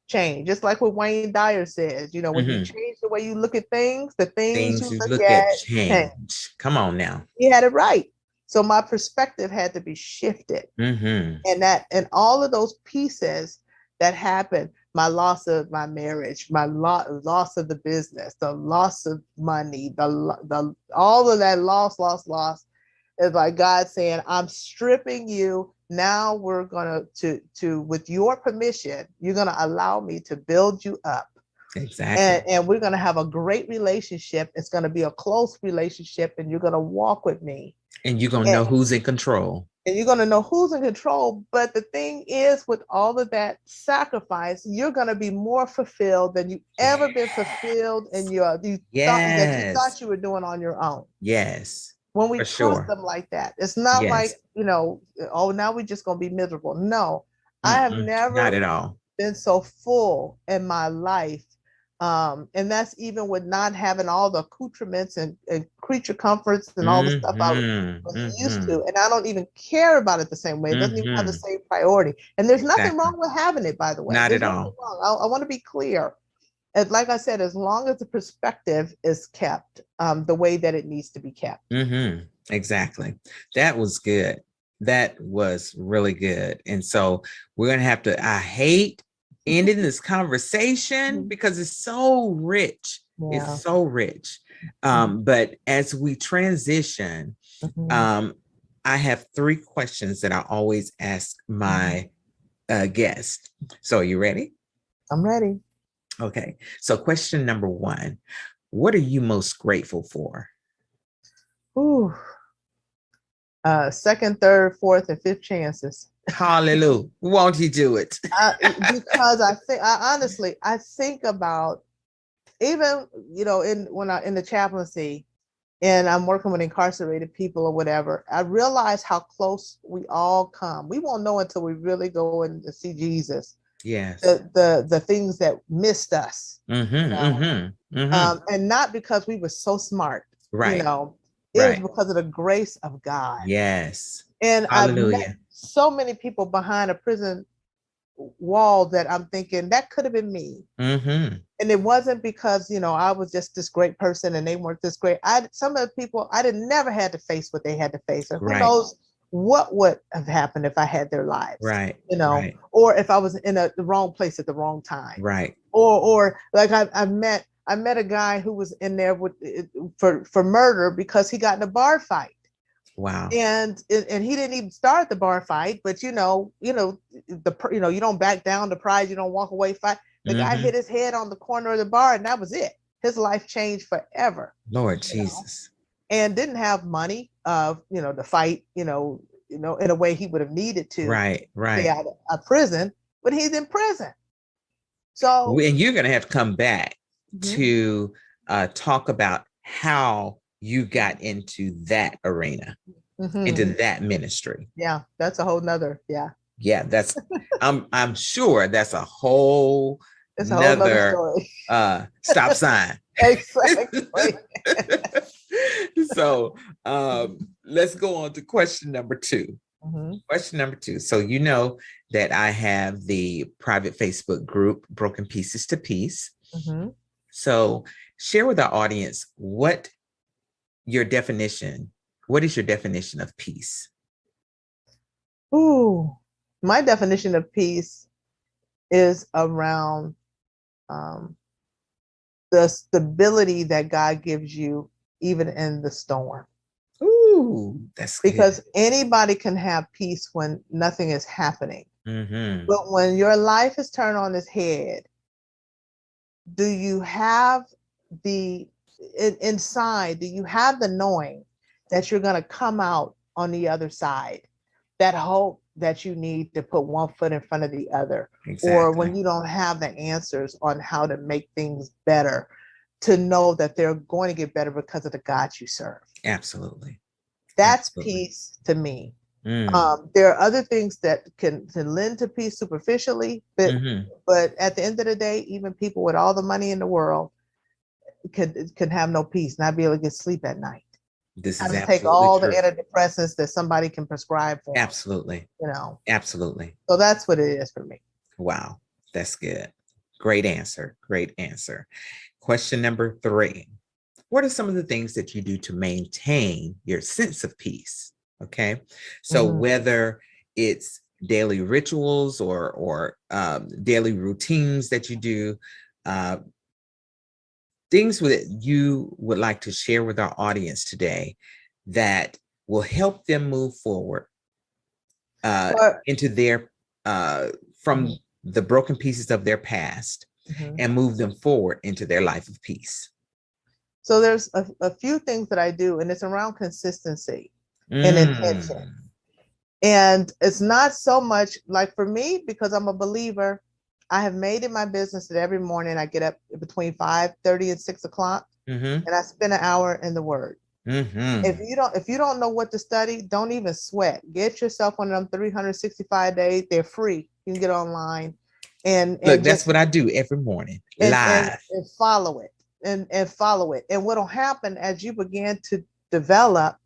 B: changed, just like what Wayne Dyer says, when you change the way you look at things, the things you look at change.
A: Come on now.
B: He had it right. So my perspective had to be shifted. And all of those pieces that happened, my loss of my marriage, my loss of the business, the loss of money, the all of that loss is like God saying, I'm stripping you. Now we're gonna to with your permission, you're gonna allow me to build you up.
A: Exactly.
B: And we're gonna have a great relationship. It's gonna be a close relationship, and you're gonna walk with me.
A: And you're gonna know who's in control.
B: And you're going to know who's in control. But the thing is, with all of that sacrifice, you're going to be more fulfilled than you've ever been fulfilled in that you thought you were doing on your own.
A: Yes.
B: When we trust them like that, it's not like, oh, now we're just going to be miserable. No, I have never
A: not at all
B: been so full in my life. And that's even with not having all the accoutrements and creature comforts and all the stuff I was used to. And I don't even care about it the same way. It doesn't even have the same priority. And there's nothing wrong with having it, by the way.
A: Not at all.
B: I want to be clear. And like I said, as long as the perspective is kept the way that it needs to be kept.
A: Exactly. That was good. That was really good. And so we're going to have to, I hate ending this conversation because it's so rich. It's so rich. But as we transition, I have 3 questions that I always ask my guest. So are you ready?
B: I'm ready.
A: Okay. So question number 1, what are you most grateful for?
B: Ooh, second, third, fourth, and fifth chances.
A: Hallelujah. Won't he do it?
B: Because I honestly, I think about, even, in the chaplaincy, and I'm working with incarcerated people or whatever, I realize how close we all come. We won't know until we really go and see Jesus.
A: Yes.
B: The things that missed us.
A: And
B: not because we were so smart.
A: Right.
B: It was because of the grace of God.
A: Yes.
B: And
A: Hallelujah.
B: I've met so many people behind a prison wall that I'm thinking that could have been me. And it wasn't because, I was just this great person and they weren't this great. Some of the people I never had to face what they had to face. Or who knows what would have happened if I had their lives. Right. Or if I was in the wrong place at the wrong time. Right. Or like I met a guy who was in there for murder because he got in a bar fight. Wow. And he didn't even start the bar fight, but you don't back down the prize, you don't walk away fight. The guy hit his head on the corner of the bar, and that was it. His life changed forever. Lord Jesus. And didn't have money, to fight, in a way he would have needed to. Right. Stay out of prison, but he's in prison. So, and you're going to have to come back to talk about how you got into that arena, into that ministry. Yeah, that's a whole nother. Yeah, that's I'm sure that's a whole nother story. Stop sign. Exactly. So let's go on to question number 2. Question number 2. So you know that I have the private Facebook group, Broken Pieces to Peace. So share with our audience what is your definition of peace? Ooh, my definition of peace is around the stability that God gives you even in the storm. Ooh, that's good. Because anybody can have peace when nothing is happening. But when your life is turned on its head, do you have inside, do you have the knowing that you're going to come out on the other side? That hope that you need to put one foot in front of the other. Exactly. Or when you don't have the answers on how to make things better, to know that they're going to get better because of the God you serve. Absolutely. That's peace to me. There are other things that can lend to peace superficially, but at the end of the day, even people with all the money in the world can have no peace, not be able to get sleep at night. This is take all true. The antidepressants that somebody can prescribe for. Absolutely. Absolutely. So that's what it is for me. Wow. That's good. Great answer. Great answer. Question number 3. What are some of the things that you do to maintain your sense of peace? Okay. So whether it's daily rituals or daily routines that you do, things that you would like to share with our audience today that will help them move forward into their from the broken pieces of their past and move them forward into their life of peace. So there's a few things that I do, and it's around consistency and intention. And it's not so much like for me, because I'm a believer, I have made it my business that every morning I get up between 5:30 and 6 o'clock and I spend an hour in the Word. If you don't know what to study, don't even sweat. Get yourself one of them 365 days. They're free. You can get online and look, that's what I do every morning, live, and follow it and follow it. And what'll happen as you begin to develop,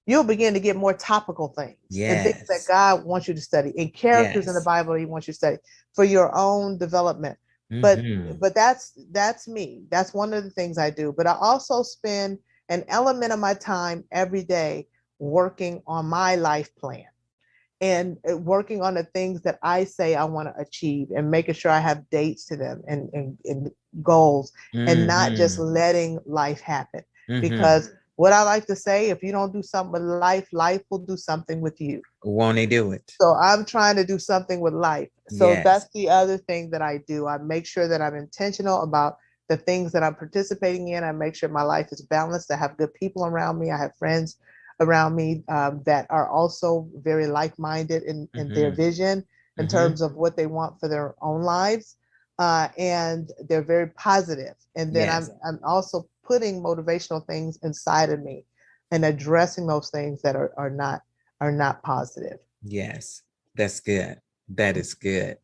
B: you'll begin to get more topical things and things that God wants you to study, and characters in the Bible He wants you to study for your own development. But that's me. That's one of the things I do. But I also spend an element of my time every day working on my life plan and working on the things that I say I want to achieve, and making sure I have dates to them and goals, and not just letting life happen. Because what I like to say, if you don't do something with life, life will do something with you. Won't they do it? So I'm trying to do something with life. So that's the other thing that I do. I make sure that I'm intentional about the things that I'm participating in. I make sure my life is balanced. I have good people around me. I have friends around me that are also very like-minded in their vision in terms of what they want for their own lives. And they're very positive. And then I'm also putting motivational things inside of me and addressing those things that are not positive.
A: Yes, that's good. That is good.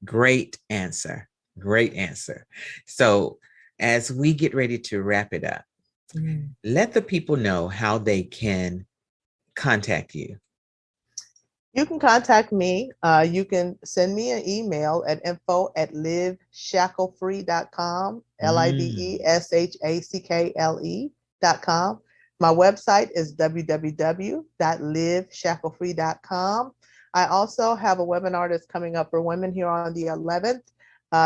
A: Great answer. Great answer. So as we get ready to wrap it up, let the people know how they can contact you.
B: You can contact me. You can send me an email at info@liveshacklefree.com, LIVESHACKLE.com. My website is www.liveshacklefree.com. I also have a webinar that's coming up for women here on the 11th.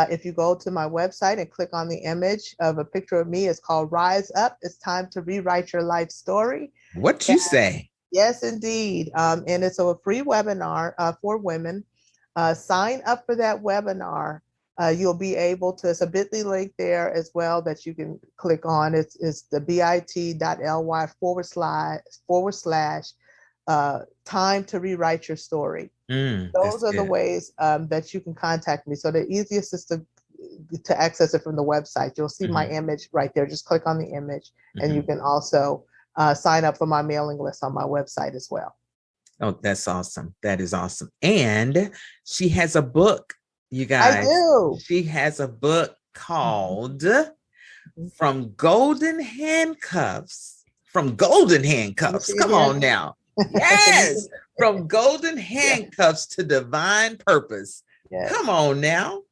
B: If you go to my website and click on the image of a picture of me, it's called Rise Up. It's time to rewrite your life story.
A: What you say?
B: Yes, indeed. And it's a free webinar for women. Sign up for that webinar. You'll be able to, it's a bit.ly link there as well that you can click on. It's the bit.ly// time to rewrite your story. Those are the ways that you can contact me. So the easiest is to access it from the website. You'll see my image right there. Just click on the image and you can also sign up for my mailing list on my website as well.
A: Oh, that's awesome. That is awesome. And she has a book, you guys.
B: I do.
A: She has a book called From Golden Handcuffs. From Golden Handcuffs. Come on now. Yes. From Golden Handcuffs to Divine Purpose. Yes. Come on now.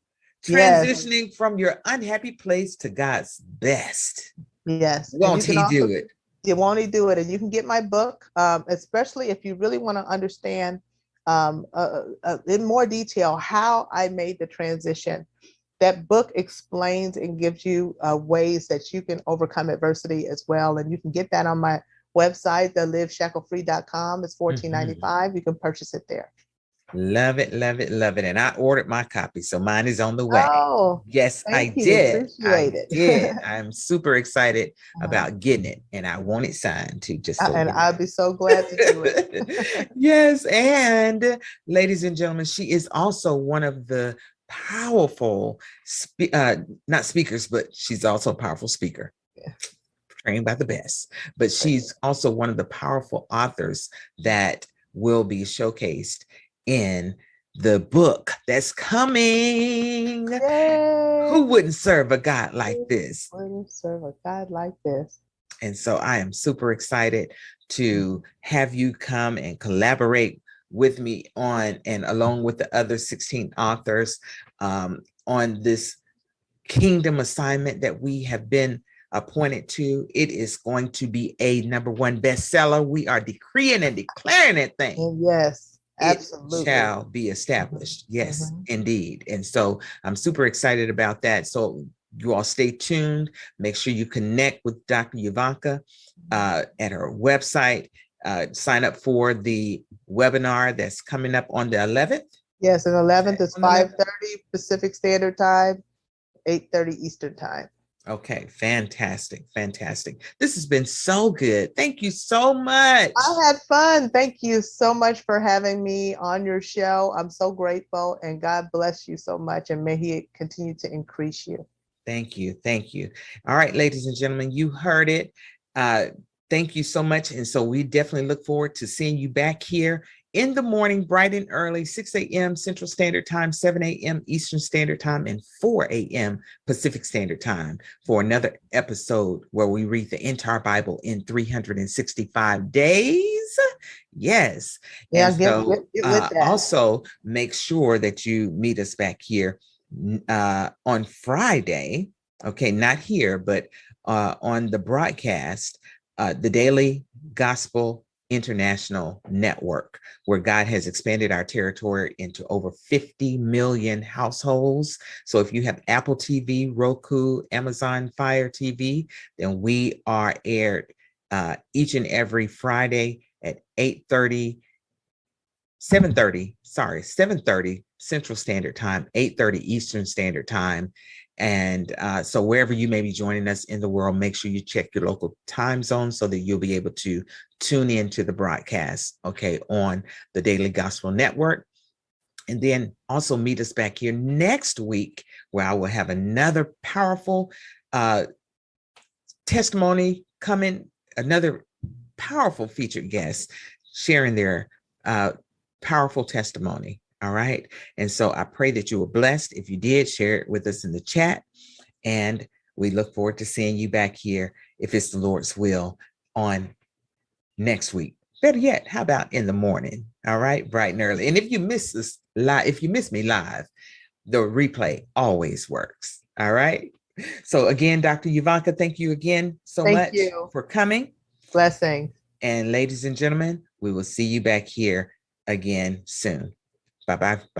A: Transitioning from your unhappy place to God's best.
B: Yes.
A: Won't he do it?
B: Won't he do it? And you can get my book, especially if you really want to understand in more detail how I made the transition. That book explains and gives you ways that you can overcome adversity as well. And you can get that on my website, liveshacklefree.com. It's $14.95. You can purchase it there.
A: Love it, love it, love it. And I ordered my copy, so mine is on the way.
B: Oh,
A: yes, I did. I did. I'm super excited about getting it, and I want it signed too. Just so
B: and I'll be so glad to do it.
A: Yes, and ladies and gentlemen, she is also one of the powerful, not speakers, but she's also a powerful speaker. Yeah. Trained by the best, but she's also one of the powerful authors that will be showcased in the book that's coming. Yay. Who wouldn't serve a God like this?
B: Wouldn't serve a God like this?
A: And so I am super excited to have you come and collaborate with me on, and along with the other 16 authors, on this kingdom assignment that we have been appointed to. It is going to be a #1 bestseller. We are decreeing and declaring that thing.
B: Yes. Absolutely.
A: It shall be established. Yes, indeed. And so I'm super excited about that. So you all stay tuned. Make sure you connect with Dr. Euvonka at her website. Sign up for the webinar that's coming up on the 11th.
B: Yes, and 11th is 5:30 Pacific Standard Time, 8:30 Eastern Time.
A: Okay, fantastic, fantastic. This has been so good. Thank you so much.
B: I had fun. Thank you so much for having me on your show. I'm so grateful, and God bless you so much, and may he continue to increase you.
A: Thank you. Thank you. All right, ladies and gentlemen, you heard it. Thank you so much. And so we definitely look forward to seeing you back here in the morning, bright and early, 6 a.m. Central Standard Time, 7 a.m. Eastern Standard Time, and 4 a.m. Pacific Standard Time for another episode where we read the entire Bible in 365 days. Yes.
B: Yeah,
A: and so also make sure that you meet us back here on Friday. Okay, not here, but on the broadcast, the Daily Gospel International Network, where God has expanded our territory into over 50 million households. So if you have Apple TV, Roku, Amazon Fire TV, then we are aired each and every Friday at 7:30 Central Standard Time, 8:30 Eastern Standard Time. And so wherever you may be joining us in the world, make sure you check your local time zone so that you'll be able to tune into the broadcast, okay, on the Daily Gospel Network. And then also meet us back here next week, where I will have another powerful testimony coming, another powerful featured guest sharing their powerful testimony. All right. And so I pray that you were blessed. If you did, share it with us in the chat. And we look forward to seeing you back here, if it's the Lord's will, on next week. Better yet, how about in the morning? All right, bright and early. And if you miss us live, if you miss me live, the replay always works. All right. So again, Dr. Euvonka, thank you again so much for coming.
B: Blessings.
A: And ladies and gentlemen, we will see you back here again soon. Bye-bye.